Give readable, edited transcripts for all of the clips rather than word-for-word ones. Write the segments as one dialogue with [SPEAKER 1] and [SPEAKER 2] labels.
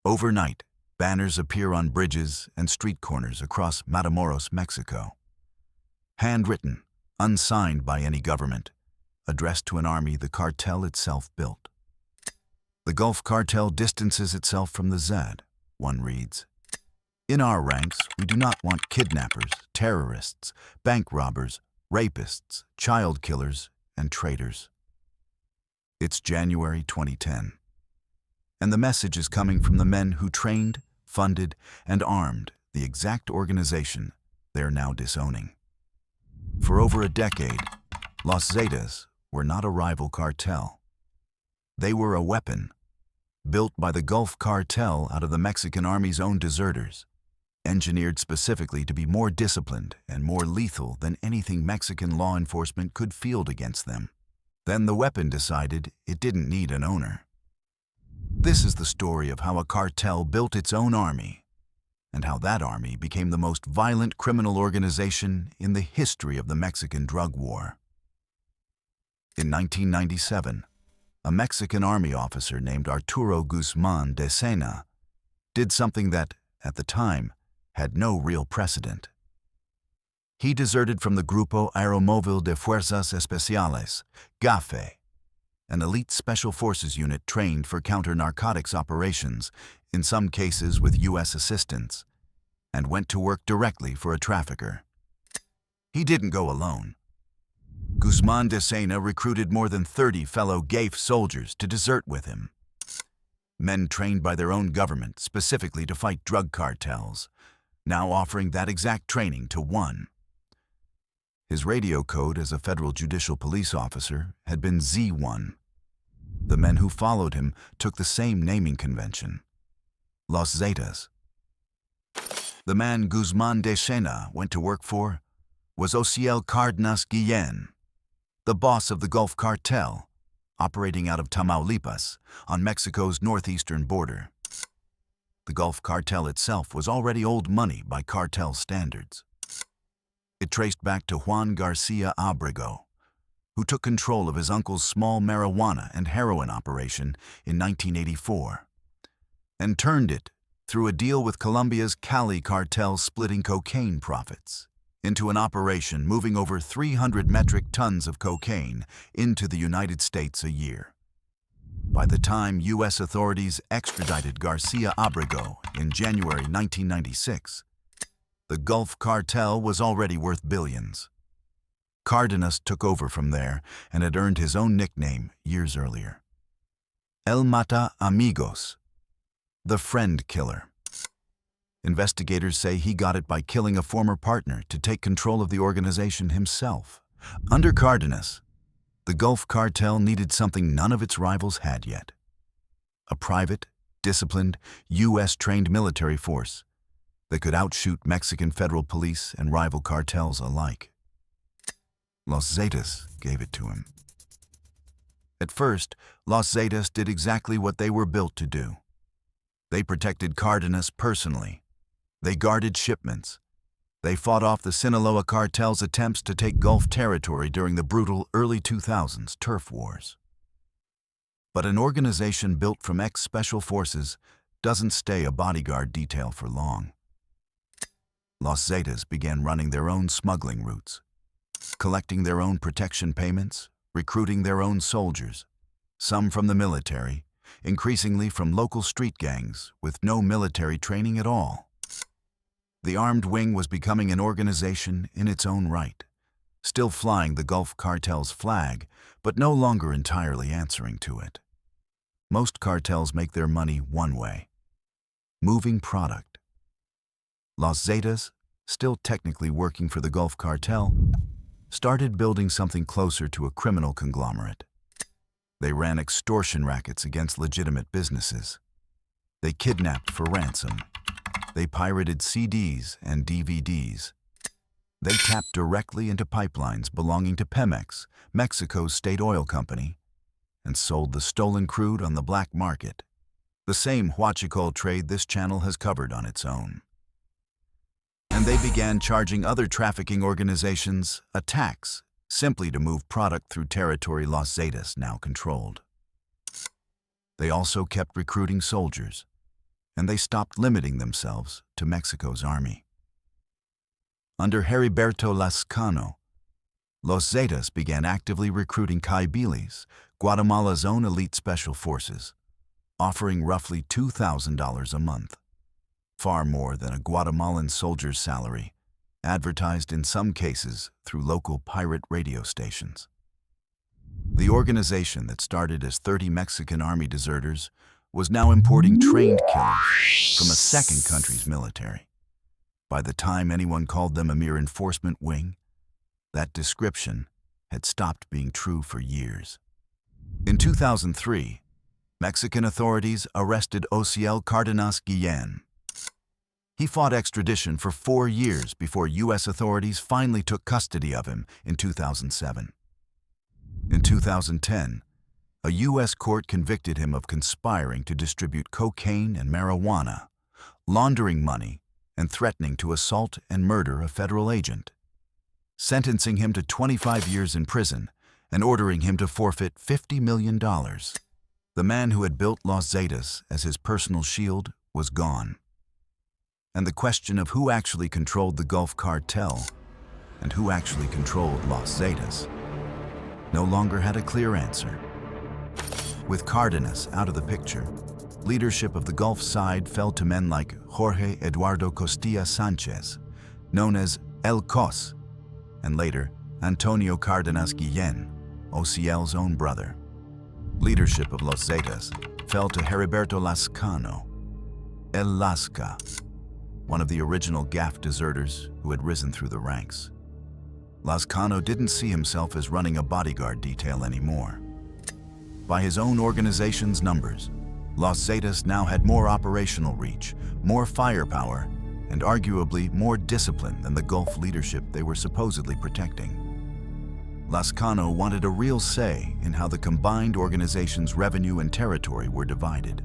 [SPEAKER 1] Overnight, banners appear on bridges and street corners across Matamoros, Mexico. Handwritten, unsigned by any government, addressed to an army the cartel itself built. The Gulf Cartel distances itself from the Zed, one reads. In our ranks, we do not want kidnappers, terrorists, bank robbers, rapists, child killers, and traitors. It's January 2010. And the message is coming from the men who trained, funded, and armed the exact organization they're now disowning. For over a decade, Los Zetas were not a rival cartel. They were a weapon, built by the Gulf Cartel out of the Mexican Army's own deserters, engineered specifically to be more disciplined and more lethal than anything Mexican law enforcement could field against them. Then the weapon decided it didn't need an owner. This is the story of how a cartel built its own army, and how that army became the most violent criminal organization in the history of the Mexican drug war. In 1997, a Mexican army officer named Arturo Guzman de Sena did something that, at the time, had no real precedent. He deserted from the Grupo Aeromóvil de Fuerzas Especiales, GAFE, an elite special forces unit trained for counter-narcotics operations, in some cases with U.S. assistance, and went to work directly for a trafficker. He didn't go alone. Guzman de Sena recruited more than 30 fellow GAFE soldiers to desert with him. Men trained by their own government specifically to fight drug cartels, now offering that exact training to one. His radio code as a federal judicial police officer had been Z1. The men who followed him took the same naming convention, Los Zetas. The man Guzman de Sena went to work for was Ociel Cárdenas Guillén, the boss of the Gulf Cartel, operating out of Tamaulipas on Mexico's northeastern border. The Gulf Cartel itself was already old money by cartel standards. It traced back to Juan Garcia Abrego, who took control of his uncle's small marijuana and heroin operation in 1984, and turned it, through a deal with Colombia's Cali cartel splitting cocaine profits, into an operation moving over 300 metric tons of cocaine into the United States a year. By the time U.S. authorities extradited Garcia Abrego in January 1996, the Gulf Cartel was already worth billions. Cardenas took over from there and had earned his own nickname years earlier. El Mata Amigos, the friend killer. Investigators say he got it by killing a former partner to take control of the organization himself. Under Cardenas, the Gulf Cartel needed something none of its rivals had yet: a private, disciplined, U.S.-trained military force that could outshoot Mexican federal police and rival cartels alike. Los Zetas gave it to him. At first, Los Zetas did exactly what they were built to do. They protected Cardenas personally. They guarded shipments. They fought off the Sinaloa cartel's attempts to take Gulf territory during the brutal early 2000s turf wars. But an organization built from ex-special forces doesn't stay a bodyguard detail for long. Los Zetas began running their own smuggling routes, collecting their own protection payments, recruiting their own soldiers, some from the military, increasingly from local street gangs with no military training at all. The armed wing was becoming an organization in its own right, still flying the Gulf Cartel's flag, but no longer entirely answering to it. Most cartels make their money one way: moving product. Los Zetas, still technically working for the Gulf Cartel, started building something closer to a criminal conglomerate. They ran extortion rackets against legitimate businesses. They kidnapped for ransom. They pirated CDs and DVDs. They tapped directly into pipelines belonging to Pemex, Mexico's state oil company, and sold the stolen crude on the black market, the same huachicol trade this channel has covered on its own. And they began charging other trafficking organizations a tax simply to move product through territory Los Zetas now controlled. They also kept recruiting soldiers. and they stopped limiting themselves to Mexico's army. Under Heriberto Lascano, Los Zetas began actively recruiting Caibiles, Guatemala's own elite special forces, offering roughly $2,000 a month, far more than a Guatemalan soldier's salary, advertised in some cases through local pirate radio stations. The organization that started as 30 Mexican army deserters was now importing trained killers from a second country's military. By the time anyone called them a mere enforcement wing, that description had stopped being true for years. In 2003, Mexican authorities arrested Ociel Cardenas Guillen. He fought extradition for 4 years before U.S. authorities finally took custody of him in 2007. In 2010, a U.S. court convicted him of conspiring to distribute cocaine and marijuana, laundering money, and threatening to assault and murder a federal agent, sentencing him to 25 years in prison and ordering him to forfeit $50 million. The man who had built Los Zetas as his personal shield was gone. And the question of who actually controlled the Gulf Cartel and who actually controlled Los Zetas no longer had a clear answer. With Cardenas out of the picture, leadership of the Gulf side fell to men like Jorge Eduardo Costilla Sanchez, known as El Cos, and later Antonio Cardenas Guillen, Ociel's own brother. Leadership of Los Zetas fell to Heriberto Lascano, El Lasca, one of the original GAF deserters who had risen through the ranks. Lascano didn't see himself as running a bodyguard detail anymore. By his own organization's numbers, Los Zetas now had more operational reach, more firepower, and arguably more discipline than the Gulf leadership they were supposedly protecting. Lascano wanted a real say in how the combined organization's revenue and territory were divided.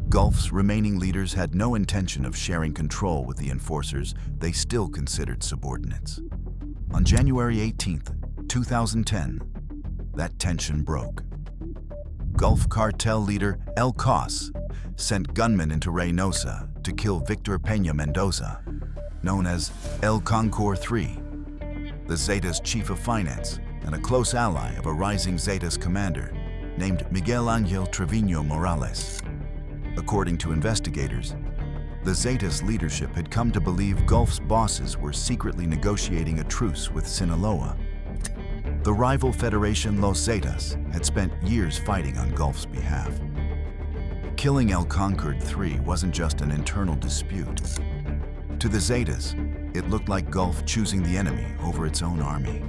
[SPEAKER 1] Gulf's remaining leaders had no intention of sharing control with the enforcers they still considered subordinates. On January 18, 2010, that tension broke. Gulf Cartel leader El Cos sent gunmen into Reynosa to kill Victor Peña Mendoza, known as El Concor III, the Zetas' chief of finance and a close ally of a rising Zetas commander named Miguel Ángel Trevino Morales. According to investigators, the Zetas leadership had come to believe Gulf's bosses were secretly negotiating a truce with Sinaloa. The rival federation Los Zetas had spent years fighting on Gulf's behalf. Killing El Concor III wasn't just an internal dispute. To the Zetas, it looked like Gulf choosing the enemy over its own army.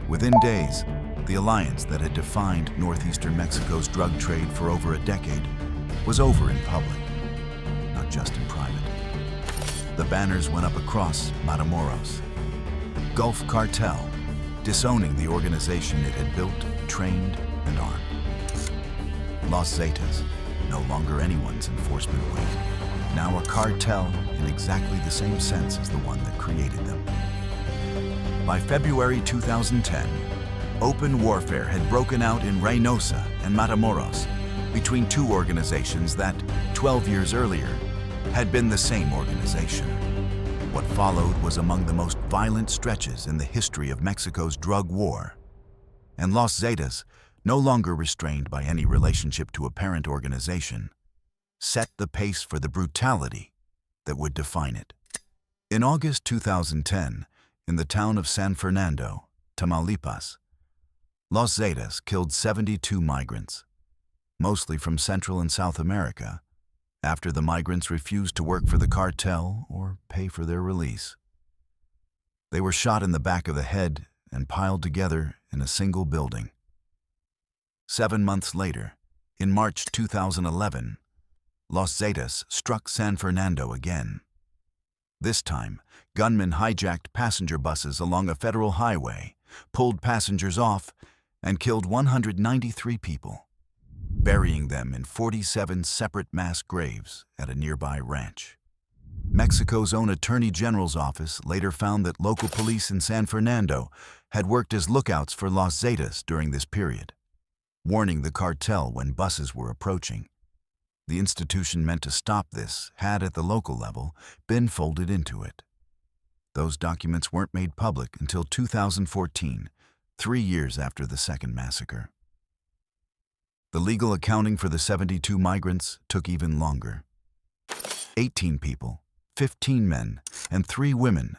[SPEAKER 1] Within days, the alliance that had defined northeastern Mexico's drug trade for over a decade was over in public, not just in private. The banners went up across Matamoros. Gulf Cartel, disowning the organization it had built, trained, and armed. Los Zetas, no longer anyone's enforcement wing, now a cartel in exactly the same sense as the one that created them. By February 2010, open warfare had broken out in Reynosa and Matamoros between two organizations that, 12 years earlier, had been the same organization. What followed was among the most violent stretches in the history of Mexico's drug war. And Los Zetas, no longer restrained by any relationship to a parent organization, set the pace for the brutality that would define it. In August 2010, in the town of San Fernando, Tamaulipas, Los Zetas killed 72 migrants, mostly from Central and South America, after the migrants refused to work for the cartel or pay for their release. They were shot in the back of the head and piled together in a single building. 7 months later, in March 2011, Los Zetas struck San Fernando again. This time, gunmen hijacked passenger buses along a federal highway, pulled passengers off, and killed 193 people, burying them in 47 separate mass graves at a nearby ranch. Mexico's own Attorney General's office later found that local police in San Fernando had worked as lookouts for Los Zetas during this period, warning the cartel when buses were approaching. The institution meant to stop this had, at the local level, been folded into it. Those documents weren't made public until 2014, 3 years after the second massacre. The legal accounting for the 72 migrants took even longer. 18 people, 15 men, and 3 women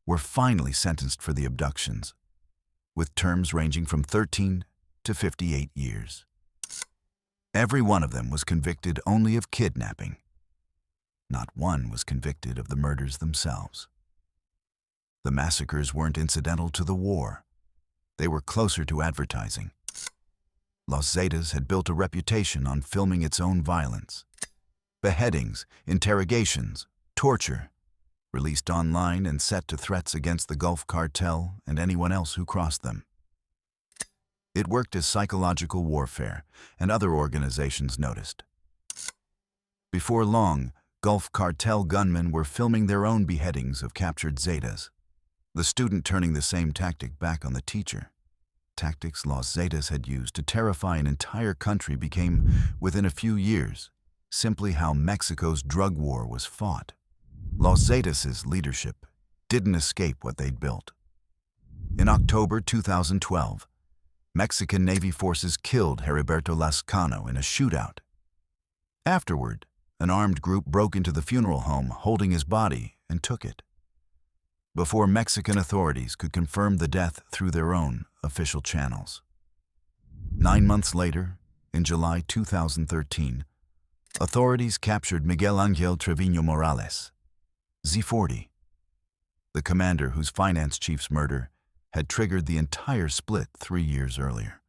[SPEAKER 1] were finally sentenced for the abductions, with terms ranging from 13 to 58 years. Every one of them was convicted only of kidnapping. Not one was convicted of the murders themselves. The massacres weren't incidental to the war. They were closer to advertising. Los Zetas had built a reputation on filming its own violence. Beheadings, interrogations, torture, released online and set to threats against the Gulf Cartel and anyone else who crossed them. It worked as psychological warfare, and other organizations noticed. Before long, Gulf Cartel gunmen were filming their own beheadings of captured Zetas, the student turning the same tactic back on the teacher. Tactics Los Zetas had used to terrify an entire country became, within a few years, simply how Mexico's drug war was fought. Los Zetas' leadership didn't escape what they'd built. In October 2012, Mexican Navy forces killed Heriberto Lascano in a shootout. Afterward, an armed group broke into the funeral home holding his body and took it. Before Mexican authorities could confirm the death through their own official channels. 9 months later, in July 2013, authorities captured Miguel Ángel Treviño Morales, Z40, the commander whose finance chief's murder had triggered the entire split 3 years earlier.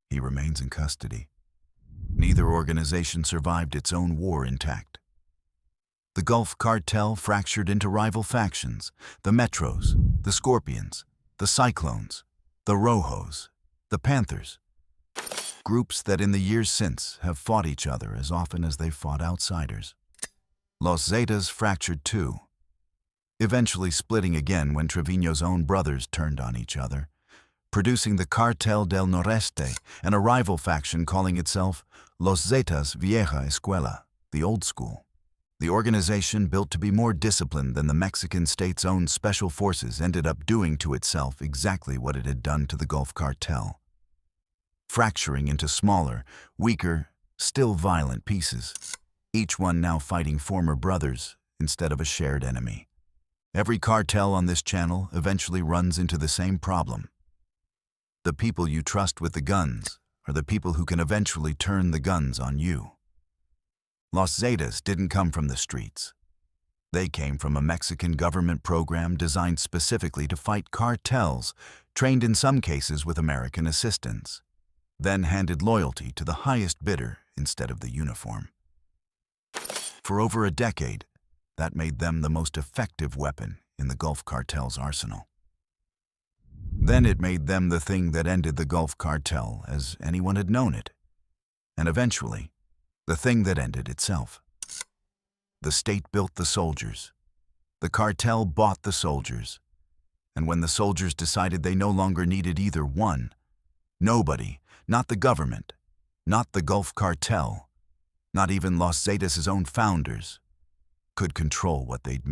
[SPEAKER 1] He remains in custody. Neither organization survived its own war intact. The Gulf Cartel fractured into rival factions: the Metros, the Scorpions, the Cyclones, the Rojos, the Panthers. Groups that in the years since have fought each other as often as they've fought outsiders. Los Zetas fractured too, eventually splitting again when Treviño's own brothers turned on each other, producing the Cartel del Noreste and a rival faction calling itself Los Zetas Vieja Escuela, the old school. The organization, built to be more disciplined than the Mexican state's own special forces, ended up doing to itself exactly what it had done to the Gulf Cartel, fracturing into smaller, weaker, still violent pieces, each one now fighting former brothers instead of a shared enemy. Every cartel on this channel eventually runs into the same problem. The people you trust with the guns are the people who can eventually turn the guns on you. Los Zetas didn't come from the streets. They came from a Mexican government program designed specifically to fight cartels, trained in some cases with American assistance, then handed loyalty to the highest bidder instead of the uniform. For over a decade, that made them the most effective weapon in the Gulf Cartel's arsenal. Then it made them the thing that ended the Gulf Cartel as anyone had known it, and eventually, the thing that ended itself. The state built the soldiers. The cartel bought the soldiers. And when the soldiers decided they no longer needed either one, nobody, not the government, not the Gulf Cartel, not even Los Zetas' own founders, could control what they'd